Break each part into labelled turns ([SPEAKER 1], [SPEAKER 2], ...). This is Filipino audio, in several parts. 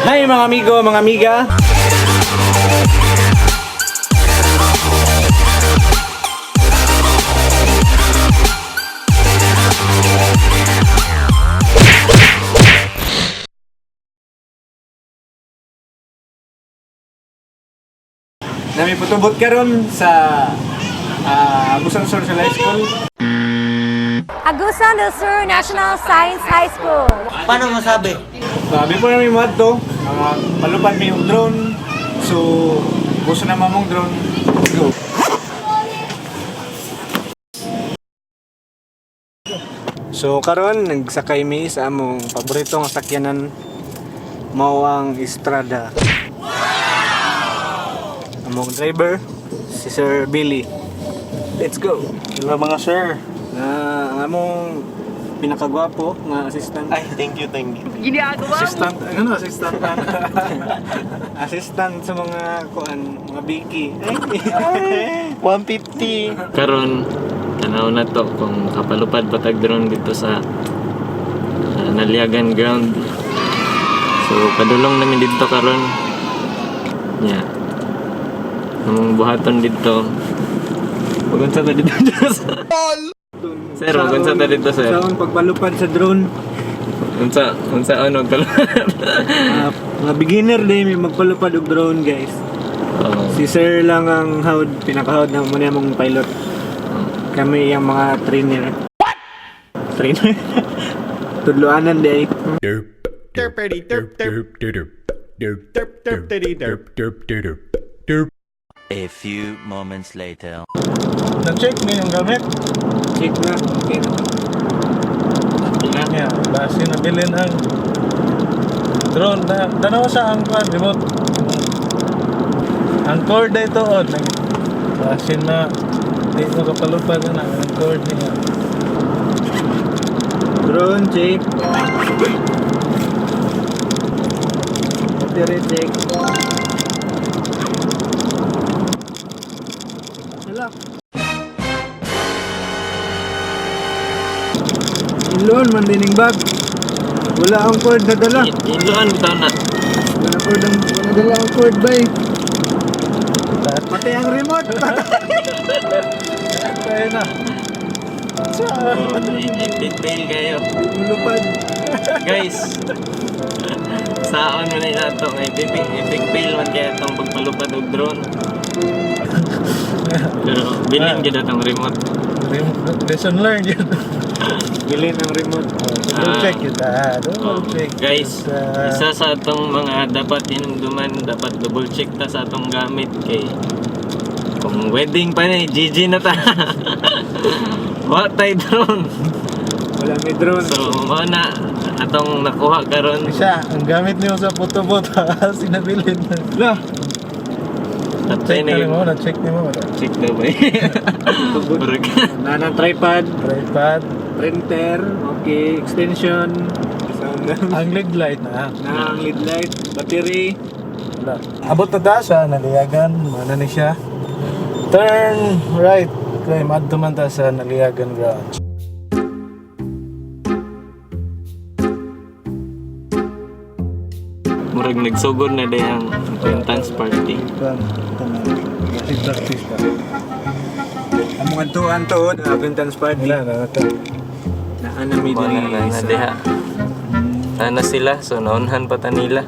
[SPEAKER 1] Hi mga amigo, mga amiga. Nami putubot karon sa Agusan Sur High School.
[SPEAKER 2] Agusan del Sur National Science High School.
[SPEAKER 3] Paano masabi?
[SPEAKER 1] Before namin madto, palupad may yung drone. So, gusto naman mong drone. Go. So karon nagsakay mi sa among paboritong sakyanan mao ang Estrada. Among driver si Sir Billy. Let's go.
[SPEAKER 3] Hello mga sir.
[SPEAKER 1] Ang among pinakagwapo nga assistant.
[SPEAKER 3] Ay, thank you, thank you.
[SPEAKER 1] Assistant, assistant assistant sa mga mga biki.
[SPEAKER 3] 150.
[SPEAKER 4] Karon tanaw na to kung kapalupad patag drone dito sa Naliagan ground. So padulong namin dito karon. Yeah. Among buhaton dito. Pagunsa ta dito. Sir, pagunsa ta dito, sir.
[SPEAKER 1] Sa pagpalupad sa drone.
[SPEAKER 4] Unsa ano kalupad.
[SPEAKER 1] Mga beginner din may magpalupad og drone, guys. Si Sir lang ang pinakahawd ng muna mong pilot. Kami yung mga trainer. What? Trainer? Tudloanan day.
[SPEAKER 5] A few moments later.
[SPEAKER 3] Na-check niyo yung gamit?
[SPEAKER 1] Check na. Okay na.
[SPEAKER 3] Tingnan niya. Base na bilhin ang drone. Tanaw sa ang remote. Ang cord na ito. Base na hindi mo kapalupad na ang cord niya.
[SPEAKER 1] Drone check. Battery check. Wala. Ilon man dining bag. Wala ang cord na dala.
[SPEAKER 4] Iluan bitaw na.
[SPEAKER 1] Wala dala ang cord ba eh. Pati ang remote.
[SPEAKER 3] Kaya na.
[SPEAKER 4] Epic fail kayo.
[SPEAKER 1] Lupad.
[SPEAKER 4] Guys. Saon mo na ito ng epic fail man kaya itong pagpalupad og drone. Pero bilhin gid atong remote.
[SPEAKER 3] Lesson learned yun.
[SPEAKER 1] Bilhin ang remote.
[SPEAKER 3] Double check yun. Double check.
[SPEAKER 4] Guys, isa sa atong mga dapat inumduman, dapat double check ta sa atong gamit kay kung wedding pa ni GG na ta. Wa tay drone.
[SPEAKER 1] Wala may drone.
[SPEAKER 4] So, mao na atong nakuha karon.
[SPEAKER 3] Siya, ang gamit niyo sa photo-photo, sinabilin.
[SPEAKER 1] Lah.
[SPEAKER 3] Check na mo, na-check niyo mo.
[SPEAKER 4] Check daw ba?
[SPEAKER 1] Nanang tripod,
[SPEAKER 3] Tripod,
[SPEAKER 1] printer, okay, extension,
[SPEAKER 3] ang lead light na.
[SPEAKER 1] ang lead light, battery.
[SPEAKER 3] Wala. Abot na ta sa Naliagan, mana ni siya. Turn right. Okay, madto man ta sa Naliagan grounds.
[SPEAKER 4] Murag nagsugod na day ang acquaintance party.
[SPEAKER 3] Kasi practice pa.
[SPEAKER 1] Among antuan to, acquaintance party.
[SPEAKER 3] Wala na ito.
[SPEAKER 1] Naanami
[SPEAKER 4] Wala
[SPEAKER 1] diri
[SPEAKER 4] na na diha. Ana sila, so naunhan pa ta nila.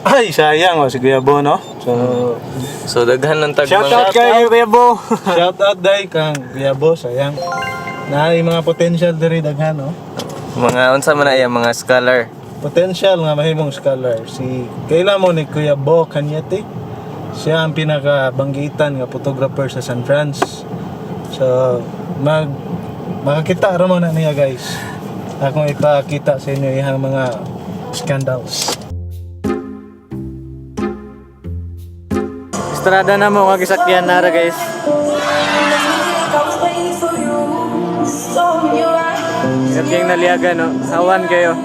[SPEAKER 3] Ay, sayang si Kuya Bo, no?
[SPEAKER 4] So daghan ng tag
[SPEAKER 1] Shout out
[SPEAKER 4] mga
[SPEAKER 1] kay Kuya Bo.
[SPEAKER 3] Shout out dai kang Kuya Bo, sayang. Naay mga potential diri daghan, no?
[SPEAKER 4] unsa man ay mga scholar.
[SPEAKER 3] Potential nga mahimong scholar. Si kaila mo ni Kuya Bo Cañete. Siya ang pinakabanggitan nga photographer sa San Francisco. So, makakita ra mo na niya, guys. Akong ipakita sa inyo yung mga scandals.
[SPEAKER 1] Estrada na mo kagisakyan nara, guys. Ingat kayong Naliagan, no? Hawan kayo.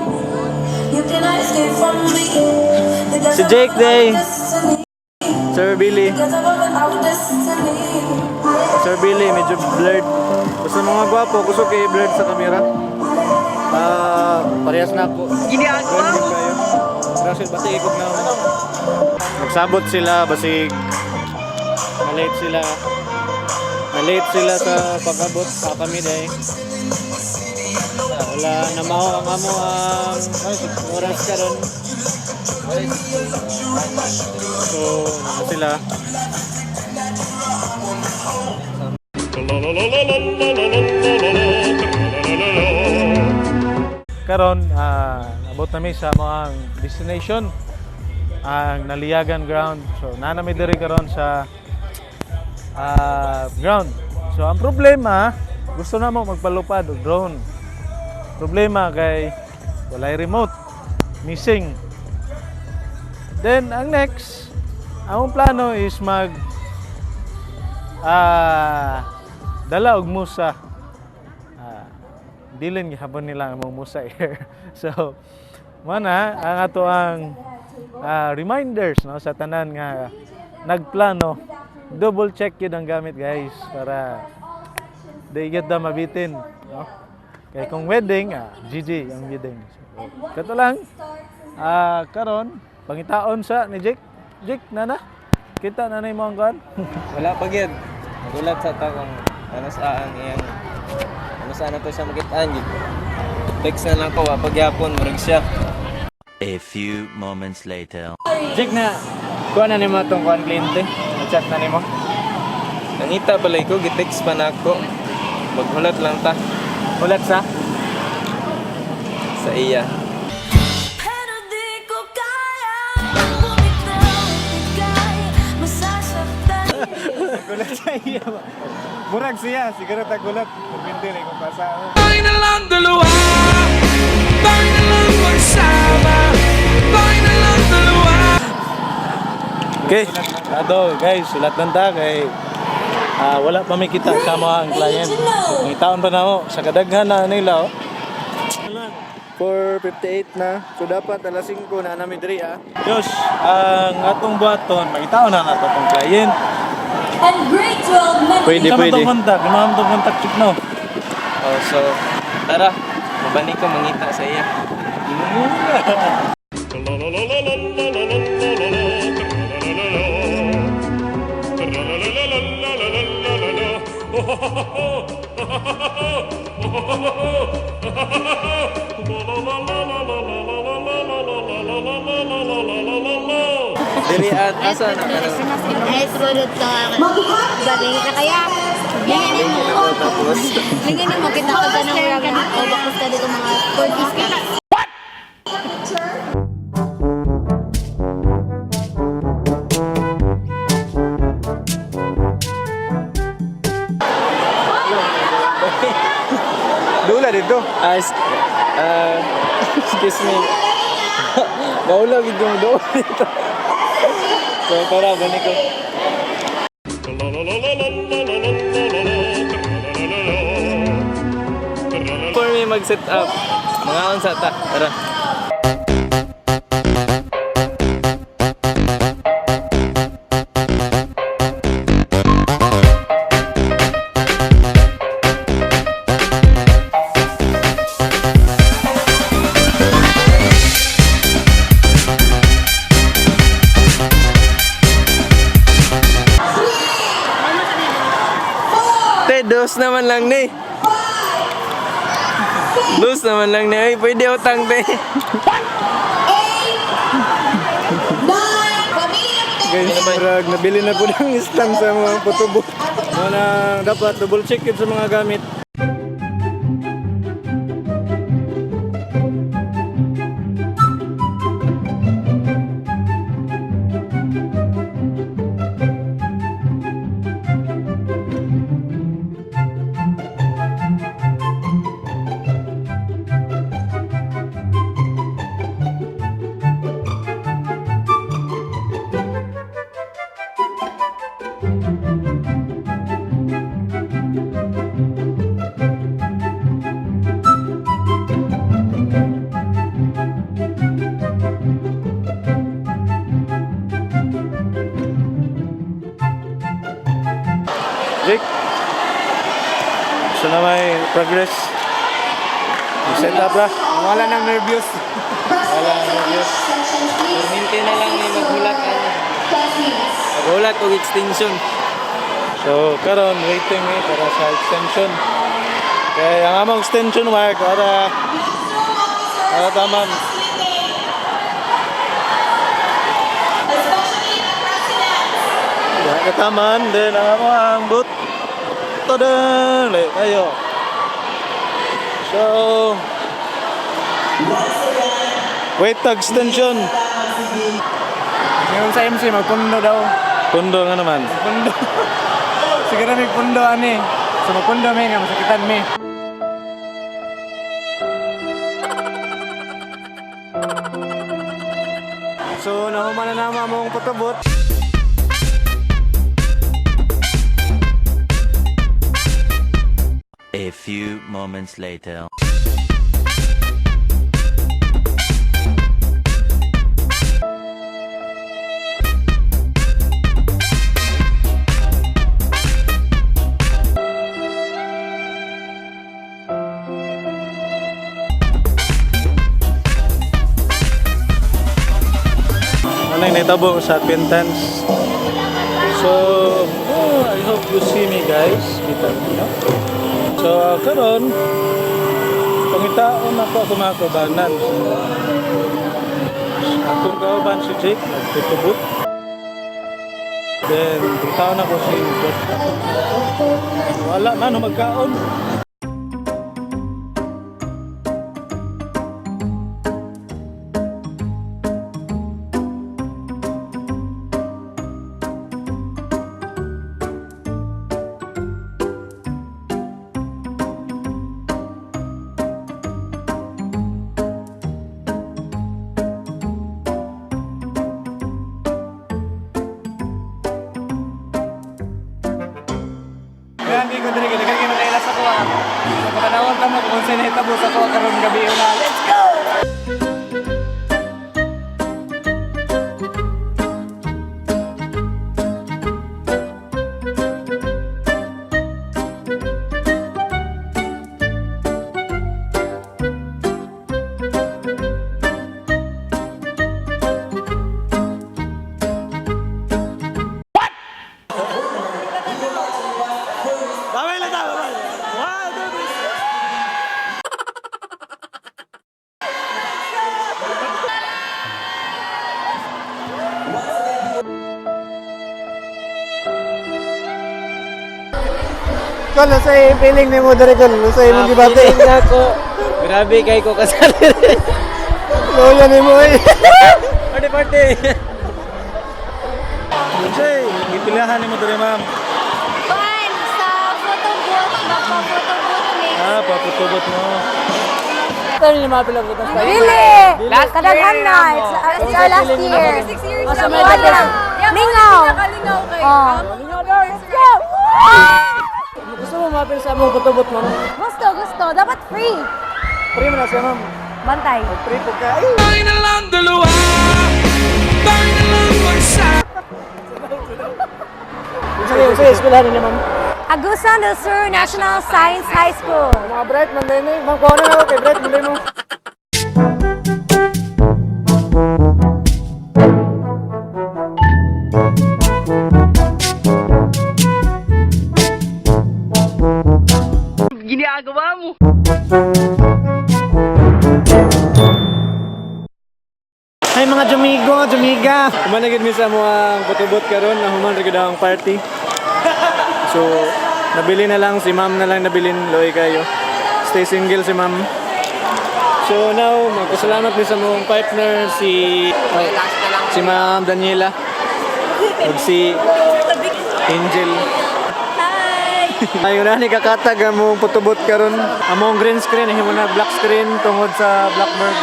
[SPEAKER 1] Si Jake Day. Sir Billy. Sir Billy, medyo blurred. Basta mga gwapo, gusto kayo blurred sa camera. Parehas na ako. Ginagawa mo? Russell, basig ikog na. Nagsabot sila, basig. Malate sila. Malate sila sa pag-abot sa kami dahil. Wala na mao ang amo ang oras karon. So, sila.
[SPEAKER 3] Karon abot na mi sa mga destination ang Naliyagan ground. So nanami diri karon sa ground. So ang problema, gusto na mo magpalupad og drone. Problema kay walay remote, missing. Then ang next, ang plano is mag dala og musa. Dilin gihapon nila ang mga musa air. So, mana ang ato ang reminders no sa tanan nga nagplano. Double check yun ang gamit guys para di get da mabitin. No? Kaya kung wedding, GG ang wedding. So, kato lang. Karon, pangitaon sa ni Jake. Jake, nana? Kita na mo ang kan?
[SPEAKER 4] Wala pa gyud. Nagulat sa ta kung ano sa ang iyang ano sa na to siya magitaan gyud. Text na lang ko pagyapon murag siya.
[SPEAKER 5] A few moments later.
[SPEAKER 1] Check na. Kuha na nimo itong kuhan kliyente. Chat na nimo.
[SPEAKER 4] Nangita pala ko, gitext pa na ako. Maghulat lang ta
[SPEAKER 1] Ulat sa?
[SPEAKER 4] sa iya.
[SPEAKER 2] Pero di ko kaya bumitaw, ika'y masasaktan.
[SPEAKER 1] Gulat sa iya ba? Murag siya. Siguro tagulat. Pagpindi rin kung pasaan.
[SPEAKER 3] Okay. Ato guys, sulat lang ta kay wala pa may kita sa mga client. So, may taon pa na ako sa kadaghan na nila.
[SPEAKER 1] 4:58 na. So dapat alas 5 na namin diri
[SPEAKER 3] Diyos, ang atong buhaton, makitaon na nato itong client.
[SPEAKER 2] And great world memories.
[SPEAKER 1] Pwede,
[SPEAKER 3] Sama
[SPEAKER 1] pwede.
[SPEAKER 3] itong kontak, lima itong kontak check no.
[SPEAKER 4] Oh, so tara, mabalik ko mangita sa iya. Diri at asa na ano?
[SPEAKER 2] Ay, sunod ka. Galing ka kaya. Lingin mo.
[SPEAKER 4] Tapos
[SPEAKER 2] Lingin mo kita ka ng murag na. O bakit ka dito mga 40s ka.
[SPEAKER 1] Dula dito.
[SPEAKER 4] excuse me. Baula gid yung do dito. So tara balik ko. For me mag-set up. Mga unsa ta. Tara. Dos naman lang ni. Dos naman lang ni. Ay, pwede utang te.
[SPEAKER 1] Guys, murag nabili na po ng stand sa mga photobooth. Mga dapat double check yun sa mga gamit. Jake, gusto na may progress.
[SPEAKER 3] Set up ra.
[SPEAKER 1] Wala nang nervous.
[SPEAKER 3] Wala na Diyos.
[SPEAKER 4] Perminti na lang yung maghulat. Maghulat o extension.
[SPEAKER 3] So, karon waiting para sa extension. Kaya ang among extension mark para taman. Ya, kataman then ang among boot. Tada, ayo. So, wait extension.
[SPEAKER 1] Ngayon sa MC, magpundo daw.
[SPEAKER 3] Pundo nga naman.
[SPEAKER 1] Pundo. Siguro may pundo, ani. So, magpundo, may nga, masakitan, may. So, nahuman na naman mong patubot.
[SPEAKER 5] A few moments later.
[SPEAKER 3] Ano yung naitabo sa acquaintance. So, I hope you see me guys. Kita niyo. So, karon pangitaon ako mga kaubanan. Akong kauban si Jake, nagtutubot. Then, pangitaon ako si Jake. Wala man, magkaon.
[SPEAKER 1] Kaya hindi ko din kaya nakailas ako ah. So, patanawag lang mo kung saan nahitabo sa ko karon gabi na. Let's go! Kol, usay feeling ni mo dere kol, usay mong gibati.
[SPEAKER 4] Ako. Grabe kay ko kasali.
[SPEAKER 1] Loya ni mo eh.
[SPEAKER 4] Party.
[SPEAKER 3] Jay, ipilahan ni mo dere ma'am.
[SPEAKER 2] Fun! Sa photo booth, magpa-photo booth ni.
[SPEAKER 3] Paputubot mo.
[SPEAKER 2] Really? Kadaghan na. It's our last year. 6 years na. Wala. Lingaw. Oh. Let's go!
[SPEAKER 1] Gusto mo mapil sa among patubot mo?
[SPEAKER 2] Gusto. Dapat free.
[SPEAKER 1] Free mo na siya, ma'am.
[SPEAKER 2] Bantay.
[SPEAKER 1] Free po ka. Usay, eskwelahan niya, ma'am.
[SPEAKER 2] Agusan del Sur National Science High School.
[SPEAKER 1] Mga bright, manday na eh. Ma'am, kuha na ako kay bright, manday mo. Ay mga jumiga. Kumanagid mi sa mga putubot karon na human rig ang party. So, nabili na lang si ma'am na lang nabilin loy kayo. Stay single si ma'am. So now, magpasalamat din sa mong partner si Ma'am Daniela ug si Angel. Ayun na ni kakatag among putubot karon. Among green screen himo na black screen tungod sa Blackbird.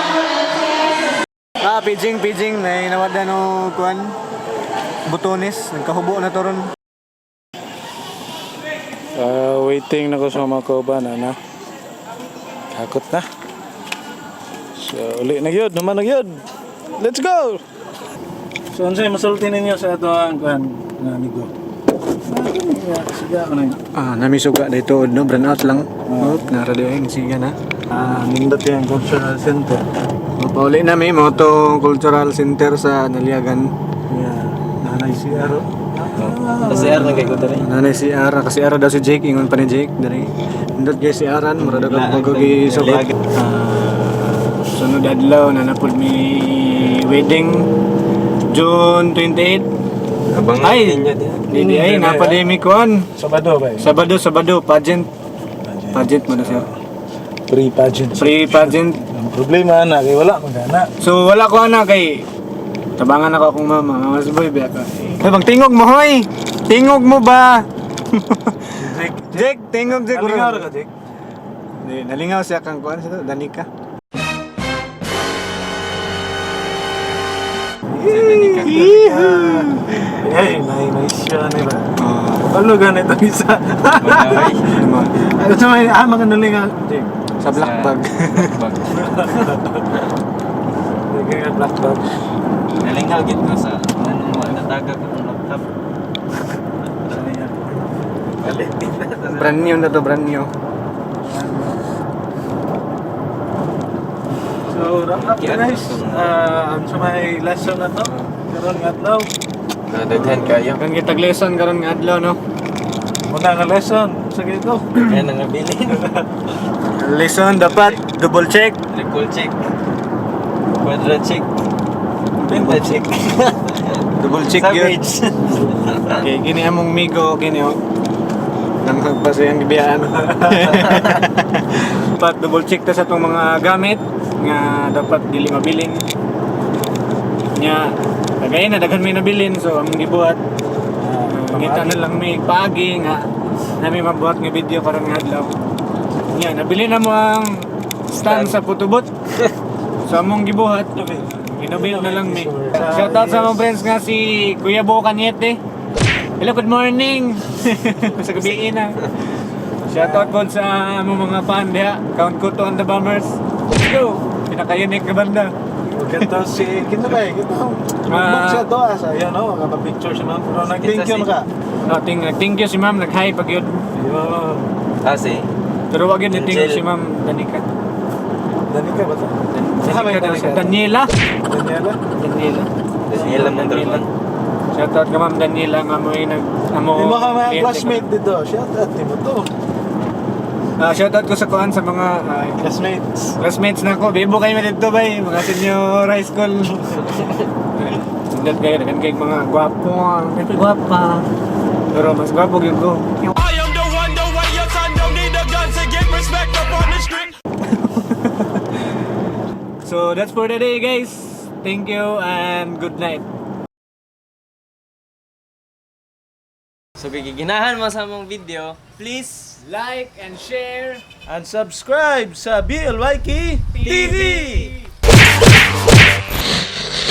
[SPEAKER 1] Paging na nawada no kuan butones nagkahubo na toron.
[SPEAKER 3] Waiting na ko sa mga kaubanan na. Hakot na. So, uli na yun. Naman na yun. Let's go! So, ano sa'yo masulti ninyo sa ito ang kuhan na amigo?
[SPEAKER 1] Nami suga dito no, brand out lang. Nara diyan siya na.
[SPEAKER 3] Nindot yung cultural center.
[SPEAKER 1] Mapauli nami mo to cultural center sa Naliagan.
[SPEAKER 3] Yeah. Nanay si Aro.
[SPEAKER 4] Kasi na kay ko dali.
[SPEAKER 1] Nanay si Ara kasi Ara daw si Jake ingon pa ni Jake dari. Indot gyud si Aran murag daw paggogi suga. Sunod adlaw na napud mi wedding June 28.
[SPEAKER 4] Abang
[SPEAKER 1] Ay,
[SPEAKER 4] ninyo
[SPEAKER 1] Hindi ay napademi kuan.
[SPEAKER 3] Sabado ba?
[SPEAKER 1] Sabado pageant. Pageant mo na siya.
[SPEAKER 3] Pre-pageant.
[SPEAKER 1] Pre-pageant.
[SPEAKER 3] Ang problema na kay wala magana.
[SPEAKER 1] So wala ko ana kay tabangan ako akong mama. Mama Boy ba ka? Ay bang tingog mo hoy. Tingog mo ba? Jake, tingog Jake.
[SPEAKER 3] Nalingaw ka, Jake.
[SPEAKER 1] Hindi, nalingaw siya kang kuan sa Danica.
[SPEAKER 3] Ay, may siya na ba? Ano ganit ang isa? Ano sa may mga nalingaw, Jake?
[SPEAKER 1] Sa black bag.
[SPEAKER 3] Naging black bag.
[SPEAKER 4] Nalingaw gid ko sa ano mo natagag ang laptop.
[SPEAKER 1] Brand new na to, brand new.
[SPEAKER 3] So, wrap up guys. Ang sa may lesson na to. Karon nga adlaw.
[SPEAKER 4] Nadaghan kayo.
[SPEAKER 1] Kan kita lesson karon nga adlaw no.
[SPEAKER 3] Muna nga lesson. Sa gito.
[SPEAKER 4] Kaya nang nabili.
[SPEAKER 1] Lesson dapat double check.
[SPEAKER 4] Triple check. Quadra check. Penta check.
[SPEAKER 1] Double check yun.
[SPEAKER 4] Savage.
[SPEAKER 1] Okay, gini among migo, gini oh. Nang magpasayang gibiyaan. Dapat double check ta sa itong mga gamit nga dapat dili mabilin. Nya, kagaya na daghan may nabilin so among gibuhat. Ngita na lang may paagi nga nami mabuhat nga video karon nga adlaw. Nya, nabili na mo ang stand sa putubot. So among gibuhat, ginabil na lang mi. Shoutout sa mga friends nga si Kuya Bo Kanyete. Hello, good morning. Sa gabi na. Shoutout po sa among mga fan diha. Count ko to on the Bombers. Let's go. Pinaka-unique na banda.
[SPEAKER 3] Ganto si kita ba? Kita. Mag siya to asa. Yan oh, picture siya ma'am. Pero nag-thank you ka.
[SPEAKER 1] Thank you si ma'am. Nag-hi pag yun.
[SPEAKER 3] Yo.
[SPEAKER 4] Kasi
[SPEAKER 1] Pero wag yun thank you si ma'am Danica.
[SPEAKER 3] Danica ba to?
[SPEAKER 1] Daniela.
[SPEAKER 3] Daniela.
[SPEAKER 1] Daniela.
[SPEAKER 4] Daniela Mondragon.
[SPEAKER 1] Shoutout ka ma'am Daniela nga mo yung
[SPEAKER 3] Yung mga classmate dito. Shout out mo to.
[SPEAKER 1] Shoutout ko sa kuan sa mga
[SPEAKER 3] Classmates.
[SPEAKER 1] classmates na ko. Bibo kayo na dito ba mga senior high school. Sundot kayo, nakan kayo mga gwapo. Gwapa. Pero mas gwapo yun ko.
[SPEAKER 6] I am the one, the way your son don't need a gun to get respect up on the street.
[SPEAKER 1] So that's for today guys. Thank you and good night.
[SPEAKER 4] So giginahan mo sa among video, please
[SPEAKER 1] Like and share.
[SPEAKER 3] And subscribe sa BLYK TV.